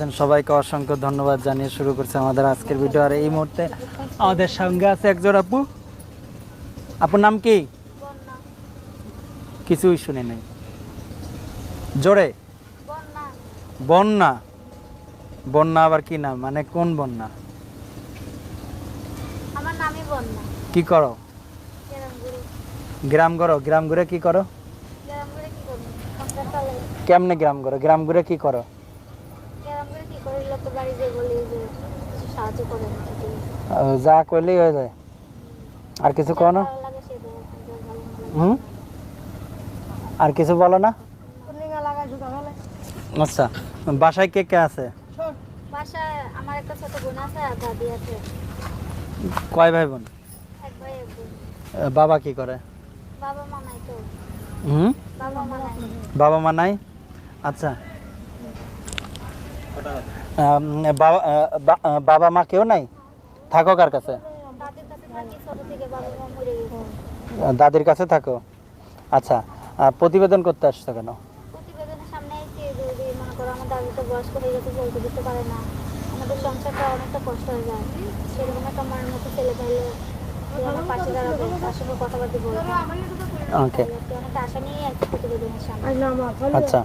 আছেন সবাইকে অসংখ্য ধন্যবাদ জানিয়ে শুরু করছে আমাদের আজকের ভিডিও। আর এই মুহূর্তে আমাদের সঙ্গে আছে একজন আপু। আপুর নাম কি? কিছুই শুনি নাই, জোরে। বন্যা। বন্যা আবার কি নাম, মানে কোন বন্যা? আমার নামই বন্যা। কি করো? গ্রাম করো? গ্রাম ঘুরে কি করো? গ্রাম ঘুরে কি করব? সংসার চালাই। কেমনে গ্রাম করো? গ্রাম ঘুরে কি করো? গ্রাম ঘুরে কি করি, লোকের বাড়ি যেয়ে বলি যে কিছু সাহায্য করেন। যা করলেই হয়ে যায়, আর কিছু করো না? ভালো লাগে সে দেয়, যার ভালো লাগে। হুম, আর কিছু বলো না? কুনিঙ্গা লাগায় ঢুকা ফেলে। আচ্ছা, বাসায় কে কে আছে? বাসায় আমার একটা ছোট বোন আছে আর দাদি আছে। কয় ভাই বোন? এক ভাই এক বোন। বাবা কি করে? বাবা মা নাই তো। হুম, বাবা মা নাই। বাবা মা নাই। আচ্ছা, বাবা বাবা মা কেউ নাই? থাকো কার কাছে? দাদির কাছে থাকি, ছোট থেকে বাবা মা মরে গেছে। দাদির কাছে থাকো। আচ্ছা, প্রতিবেদন করতে আসছো কেন? প্রতিবেদনের সামনে এসে যদি মনে করো আমার দাদি তো বয়স্ক হয়ে গেছে, চলতে দিতে পারে না, আমাদের সংসারটা অনেকটা কষ্ট হয়ে যায়। সেরকম একটা মায়ের মতো ছেলে পাইলে যে আমার পাশে দাঁড়াবে, তার সঙ্গে কথাবার্তা বলবে, ওকে, অনেকটা আশা নিয়ে আর কি প্রতিবেদনের সামনে। আচ্ছা।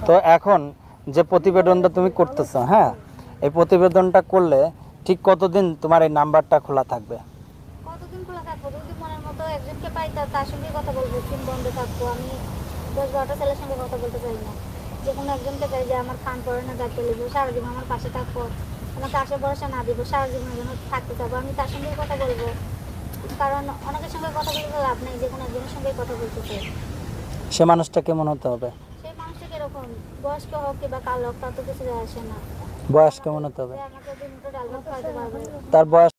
তো এখন যে প্রতিবেদনটা তুমি করতেছো, হ্যাঁ, এই প্রতিবেদনটা করলে ঠিক কতদিন তোমার এই নাম্বারটা খোলা থাকবে? কতদিন খোলা থাকবো? যদি মনের মতো একজনকে পাই তার সঙ্গে কথা বলবো, সিম বন্ধ থাকবো। আমি 10-12টা ছেলের সঙ্গে কথা বলতে চাই না। যে কোনো একজনকে চাই যে আমার খান পরে না দায়িত্ব নেবো, সারাদিন আমার পাশে থাকবো, আমাকে আশা ভরসা না দিব, সারাদিনের জন্য থাকতে চাবো, আমি তার সঙ্গে কথা বলবো। কারণ অনেকের সঙ্গে কথা বলতে লাভ নেই, যে কোনো একজনের সঙ্গে কথা বলতে চাই। সে মানুষটা কেমন হতে হবে? সেই মানুষটা কিরকম, বয়স্ক হোক কিংবা কালো হোক, তার তো কিছু যায় আসে না। বয়স কেমন হতে হবে? যে আমাকে দিন ডাল ভাত খাওয়াতে পারবে। তার বয়স